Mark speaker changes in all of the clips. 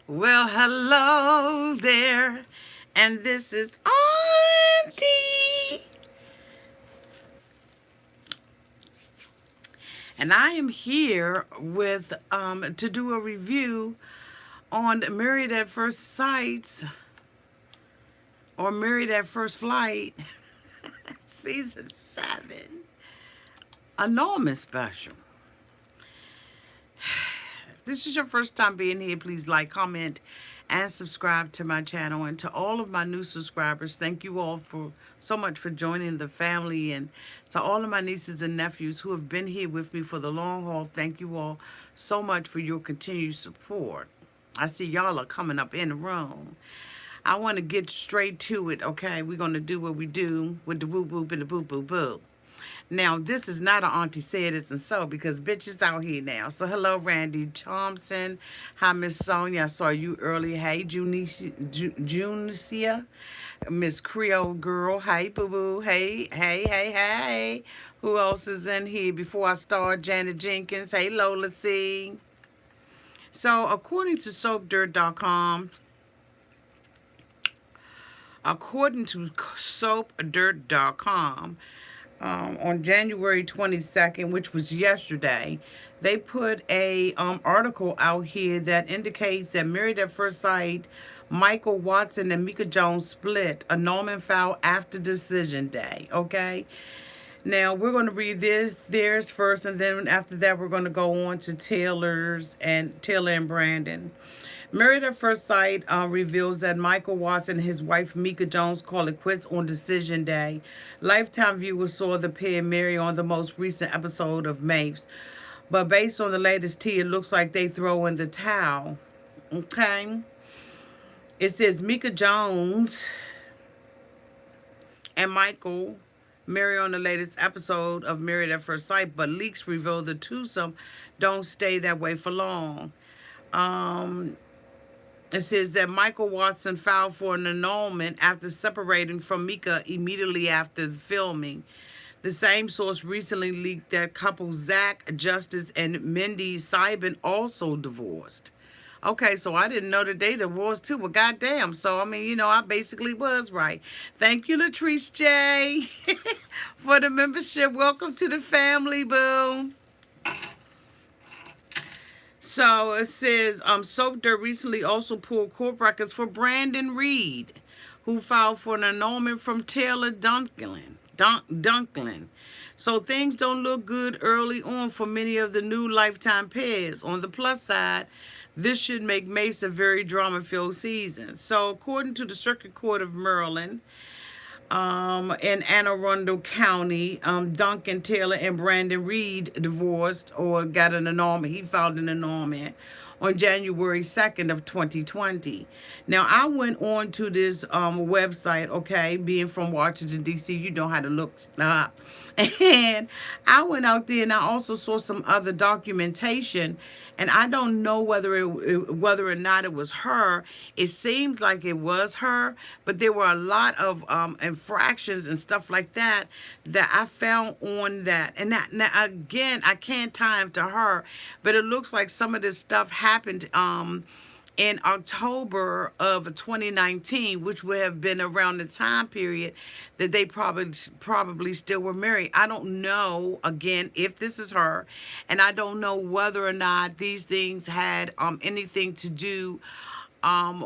Speaker 1: Well, hello there, and this is Auntie, and I am here with to do a review on Married at First Sight or Married at First Flight, season 7, annulment special. If this is your first time being here, please like, comment, and subscribe to my channel. And to all of my new subscribers, thank you all for so much for joining the family. And to all of my nieces and nephews who have been here with me for the long haul, thank you all so much for your continued support. I see y'all are coming up in the room. I want to get straight to it, okay? We're going to do what we do with the whoop whoop and the boop boop boop. Now, this is not an Auntie Said It's and So because bitch is out here now. So, hello, Randy Thompson. Hi, Miss Sonia. I saw you early. Hey, Junicia. Miss Creole Girl. Hey, boo boo. Hey, hey, hey, hey. Who else is in here before I start? Janet Jenkins. Hey, Lola C. So, according to soapdirt.com, on January 22nd, which was yesterday, they put a article out here that indicates that Married at First Sight, Michael Watson and Meka Jones split, annulment filed after decision day. Okay. Now we're going to read theirs first, and then after that we're going to go on to Taylor and Brandon. Married at First Sight reveals that Michael Watson and his wife Meka Jones call it quits on decision day. Lifetime viewers saw the pair marry on the most recent episode of MAFS. But based on the latest tea, it looks like they throw in the towel. Okay? It says Meka Jones and Michael marry on the latest episode of Married at First Sight, but leaks reveal the twosome don't stay that way for long. It says that Michael Watson filed for an annulment after separating from Meka immediately after the filming. The same source recently leaked that couple Zach Justice and Mindy Seibin also divorced. Okay, so I didn't know that they divorced too. Well, goddamn. So, I mean, I basically was right. Thank you, Latrice J, for the membership. Welcome to the family, boo. So it says, Soap Dirt recently also pulled court records for Brandon Reed, who filed for an annulment from Taylor Dunklin. So things don't look good early on for many of the new Lifetime pairs. On the plus side, this should make MAFS a very drama-filled season. So according to the Circuit Court of Maryland, in Anne Arundel County, Duncan Taylor and Brandon Reed divorced or got an annulment. He filed an annulment on January 2nd of 2020. Now, I went on to this website, okay, being from Washington, D.C., you know how to look up. And I went out there and I also saw some other documentation, and I don't know whether whether or not it was her. It seems like it was her, but there were a lot of infractions and stuff like that that I found on that. And that, now again, I can't tie them to her, but it looks like some of this stuff happened in October of 2019, which would have been around the time period that they probably still were married. I don't know, again, if this is her, and I don't know whether or not these things had anything to do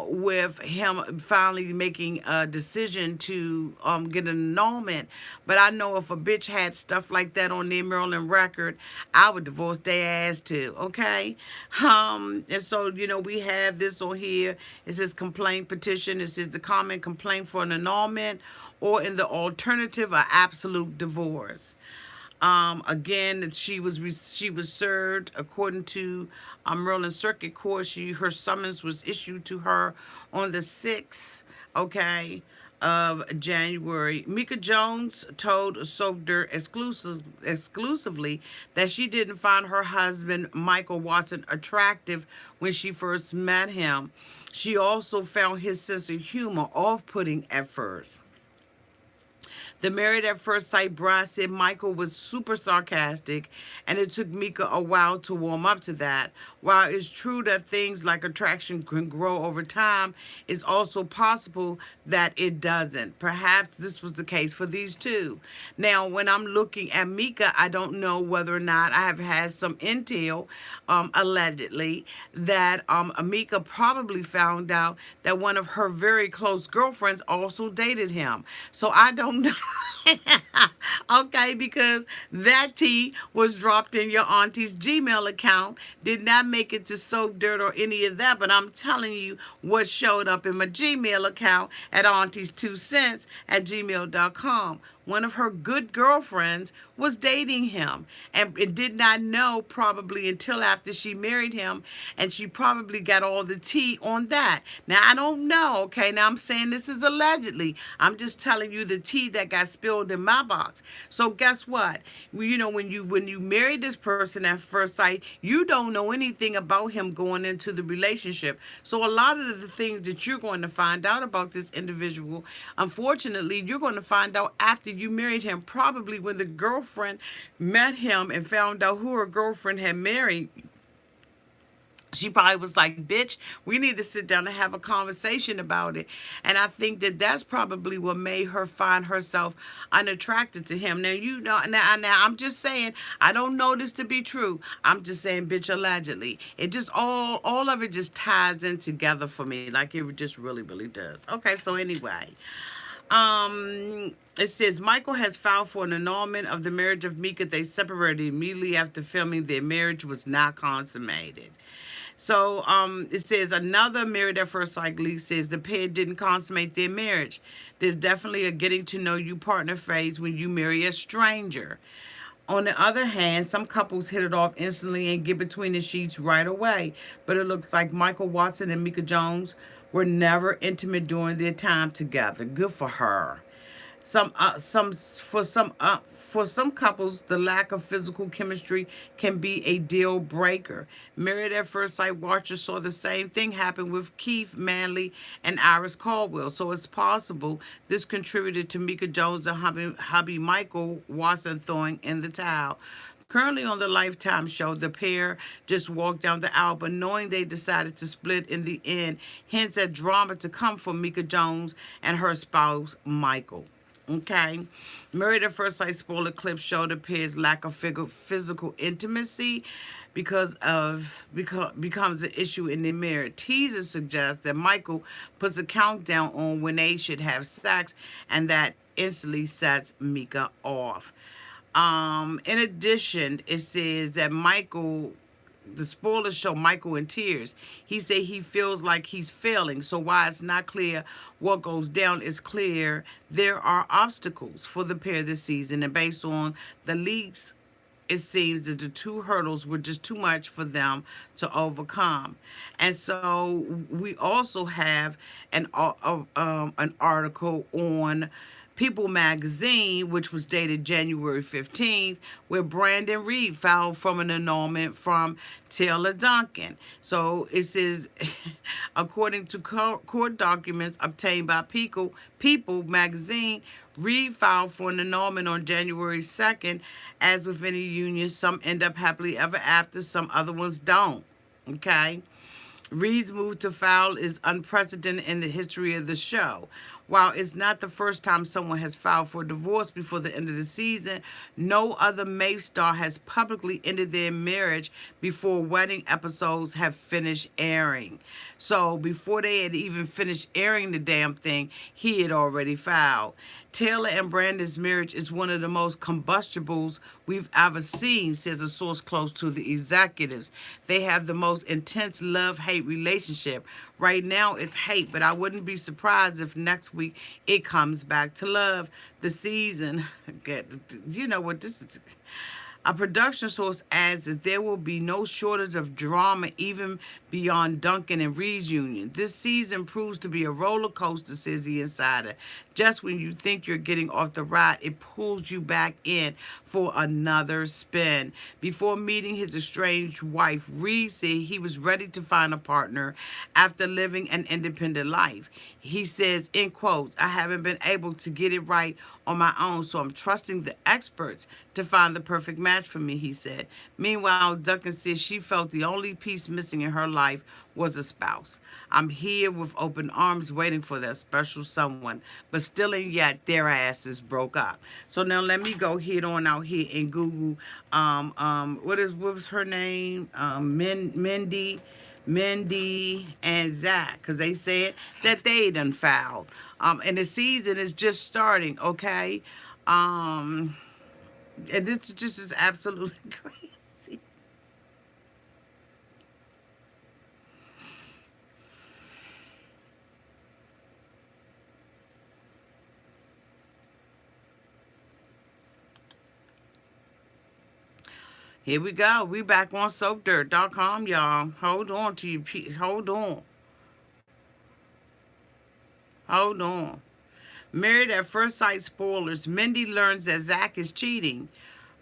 Speaker 1: with him finally making a decision to get an annulment. But I know if a bitch had stuff like that on their Maryland record, I would divorce their ass too, okay? And so, we have this on here. It says complaint petition. It says the common complaint for an annulment, or in the alternative, an absolute divorce. Again, she was served according to Maryland Circuit Court. Her summons was issued to her on the 6th, okay, of January. Meka Jones told Soap Dirt exclusively that she didn't find her husband Michael Watson attractive when she first met him. She also found his sense of humor off-putting at first. The Married at First Sight bride said Michael was super sarcastic, and it took Meka a while to warm up to that. While it's true that things like attraction can grow over time, it's also possible that it doesn't. Perhaps this was the case for these two. Now, when I'm looking at Meka, I don't know whether or not I have had some intel, allegedly, that Meka probably found out that one of her very close girlfriends also dated him. So I don't know. Okay, because that tea was dropped in your auntie's Gmail account, did not make it to Soap Dirt or any of that, but I'm telling you what showed up in my Gmail account at aunties2cents at gmail.com. One of her good girlfriends was dating him, and it did not know probably until after she married him, and she probably got all the tea on that. Now, I don't know, okay? Now, I'm saying this is allegedly. I'm just telling you the tea that got spilled in my box. So guess what? You know, when you marry this person at first sight, you don't know anything about him going into the relationship. So a lot of the things that you're going to find out about this individual, unfortunately, you're going to find out after you married him, probably when the girlfriend met him and found out who her girlfriend had married. She probably was like, bitch, we need to sit down and have a conversation about it. And I think that that's probably what made her find herself unattracted to him. Now, you know, now I'm just saying, I don't know this to be true. I'm just saying, bitch, allegedly. It just, all of it just ties in together for me. Like, it just really, really does. Okay, so anyway. It says Michael has filed for an annulment of the marriage of Meka. They separated immediately after filming. Their marriage was not consummated. So it says another Married at First Sight leak says the pair didn't consummate their marriage. There's definitely a getting to know you partner phase when you marry a stranger. On the other hand, some couples hit it off instantly and get between the sheets right away. But it looks like Michael Watson and Meka Jones were never intimate during their time together. Good for her. For some couples, the lack of physical chemistry can be a deal breaker. Married at First Sight watchers saw the same thing happen with Keith Manley and Iris Caldwell. So it's possible this contributed to Meka Jones and hubby Michael Watson throwing in the towel. Currently on the Lifetime show, the pair just walked down the aisle, but knowing they decided to split in the end, hints at drama to come for Meka Jones and her spouse, Michael. Okay, Married at First Sight spoiler clips show the pair's lack of physical intimacy becomes an issue in their marriage. Teasers suggest that Michael puts a countdown on when they should have sex, and that instantly sets Meka off. In addition, it says that the spoilers show Michael in tears. He said he feels like he's failing. So while it's not clear what goes down, it's clear there are obstacles for the pair this season. And based on the leaks, it seems that the two hurdles were just too much for them to overcome. And so we also have an article on People magazine, which was dated January 15th, where Brandon Reed filed from an annulment from Taylor Duncan. So it says, according to court documents obtained by People magazine, Reed filed for an annulment on January 2nd. As with any union, some end up happily ever after, some other ones don't. Okay? Reed's move to file is unprecedented in the history of the show. While it's not the first time someone has filed for divorce before the end of the season, no other MAFS star has publicly ended their marriage before wedding episodes have finished airing. So before they had even finished airing the damn thing, he had already filed. Taylor and Brandon's marriage is one of the most combustibles we've ever seen, says a source close to the executives. They have the most intense love-hate relationship. Right now it's hate, but I wouldn't be surprised if next week it comes back to love. The season, you know what this is. A production source adds that there will be no shortage of drama even beyond Duncan and Reed's union. This season proves to be a roller coaster, says the insider. Just when you think you're getting off the ride, it pulls you back in for another spin. Before meeting his estranged wife, Reed said he was ready to find a partner after living an independent life. He says, in quotes, I haven't been able to get it right on my own, so I'm trusting the experts to find the perfect match for me, he said. Meanwhile, Duncan says she felt the only piece missing in her life was a spouse. I'm here with open arms waiting for that special someone, but still and yet their asses broke up. So now let me go head on out here and Google what was her name? Mindy and Zach, because they said that they done fouled. And the season is just starting, okay? And this just is absolutely crazy. Here we go. We back on soapdirt.com, y'all. Hold on to you. Hold on. Hold on. Married at First Sight spoilers. Mindy learns that Zach is cheating.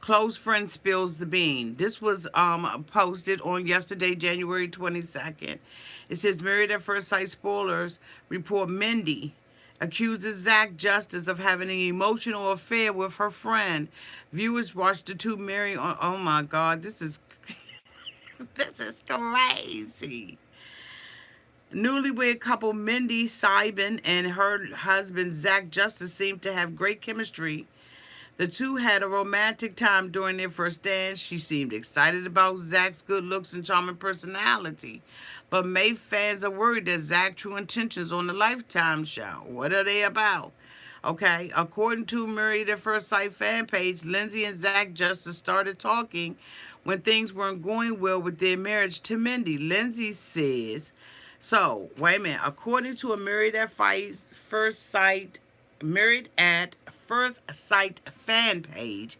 Speaker 1: Close friend spills the bean. This was posted on yesterday, January 22nd. It says Married at First Sight spoilers report Mindy accuses Zach Justice of having an emotional affair with her friend. Viewers watched the two marry on. Oh my God, this is this is crazy. Newlywed couple Mindy Seibin and her husband Zach Justice seemed to have great chemistry. The two had a romantic time during their first dance. She seemed excited about Zach's good looks and charming personality. But May fans are worried that Zach's true intentions on the Lifetime show. What are they about? Okay, according to Married at First Sight fan page, Lindsay and Zach Justice started talking when things weren't going well with their marriage to Mindy. Lindsay says, so, wait a minute. According to a Married at First Sight fan page,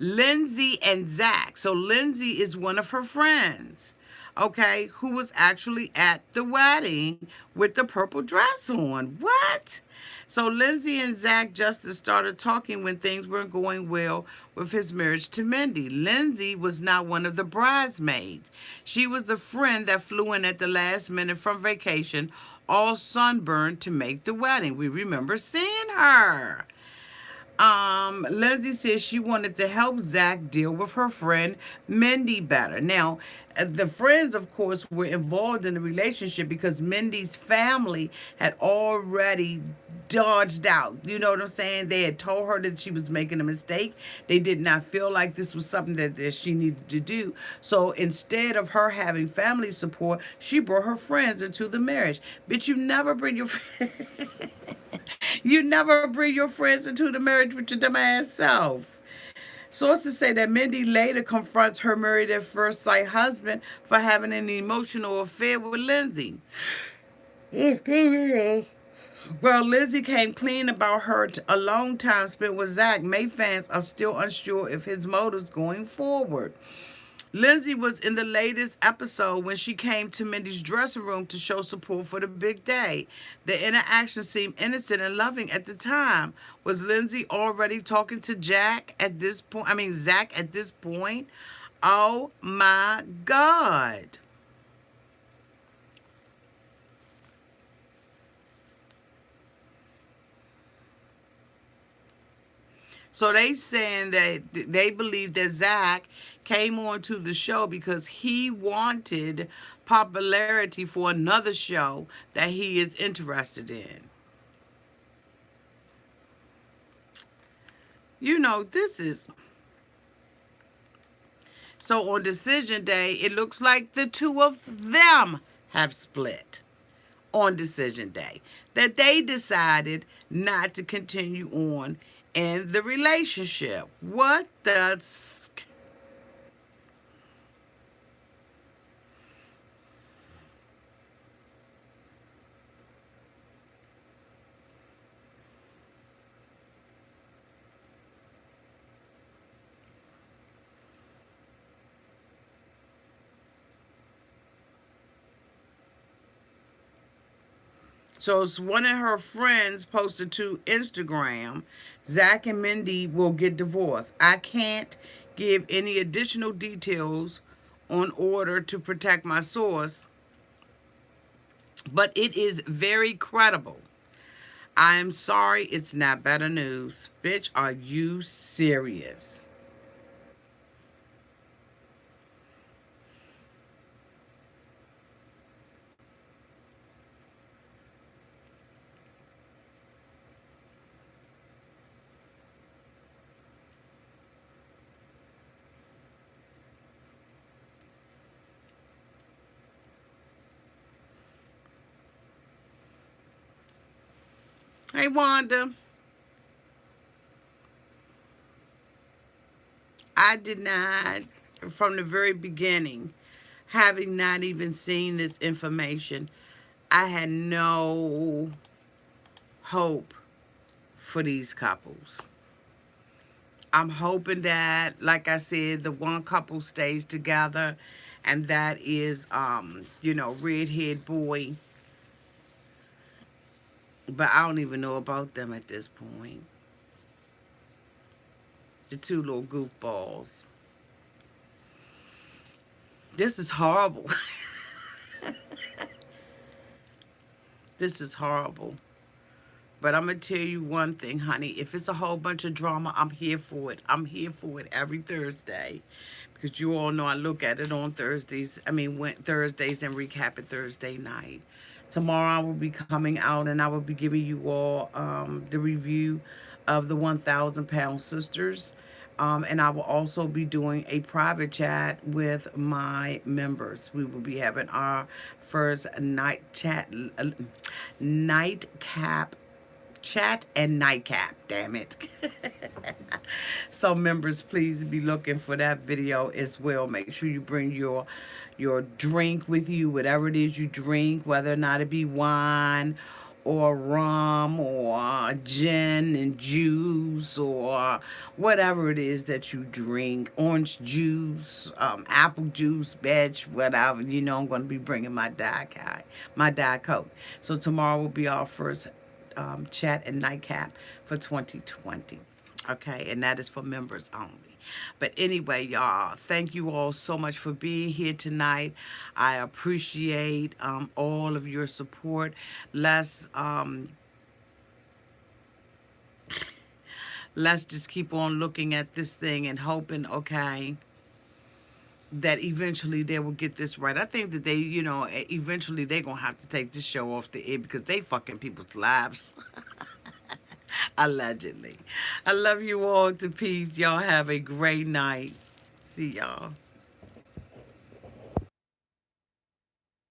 Speaker 1: Lindsay and Zach. So Lindsay is one of her friends, okay, who was actually at the wedding with the purple dress on. What? So Lindsay and Zach Justice started talking when things weren't going well with his marriage to Mindy. Lindsay was not one of the bridesmaids. She was the friend that flew in at the last minute from vacation, all sunburned to make the wedding. We remember seeing her. Lindsay says she wanted to help Zach deal with her friend Mindy better. Now, the friends, of course, were involved in the relationship because Mindy's family had already dodged out. You know what I'm saying? They had told her that she was making a mistake. They did not feel like this was something that she needed to do. So instead of her having family support, she brought her friends into the marriage. Bitch, you never bring your you never bring your friends into the marriage with your dumb ass self. Sources say that Mindy later confronts her Married at First Sight husband for having an emotional affair with Lindsay. Well, Lindsay came clean about her a long time spent with Zach. May fans are still unsure of his motives going forward. Lindsay was in the latest episode when she came to Mindy's dressing room to show support for the big day. The interaction seemed innocent and loving at the time. Was Lindsay already talking to Zach at this point? Oh my God. So they saying that they believe that Zach came on to the show because he wanted popularity for another show that he is interested in. You know, this is... So on decision day, it looks like the two of them have split on decision day. That they decided not to continue on in the relationship. What the... So it's one of her friends posted to Instagram, Zach and Mindy will get divorced. I can't give any additional details on order to protect my source, but it is very credible. I'm sorry, it's not better news. Bitch, are you serious? Hey, Wanda. I did not, from the very beginning, having not even seen this information, I had no hope for these couples. I'm hoping that, like I said, the one couple stays together, and that is, redhead boy. But I don't even know about them at this point. The two little goofballs. This is horrible. This is horrible. But I'm going to tell you one thing, honey. If it's a whole bunch of drama, I'm here for it. I'm here for it every Thursday. Because you all know I look at it on Thursdays. Thursdays and recap it Thursday night. Tomorrow I will be coming out and I will be giving you all the review of the 1,000 Pound Sisters. And I will also be doing a private chat with my members. We will be having our first nightcap chat and nightcap, damn it. So members, please be looking for that video as well. Make sure you bring your drink with you, whatever it is you drink, whether or not it be wine or rum or gin and juice or whatever it is that you drink, orange juice, apple juice, bitch, whatever. I'm going to be bringing my Diet Coke. So tomorrow will be our first chat and nightcap for 2020. Okay, and that is for members only. But anyway, y'all, thank you all so much for being here tonight. I appreciate all of your support. Let's just keep on looking at this thing and hoping, okay, that eventually they will get this right. I think that eventually they're going to have to take this show off the air because they fucking people's lives. Allegedly. I love you all to peace. Y'all have a great night. See y'all.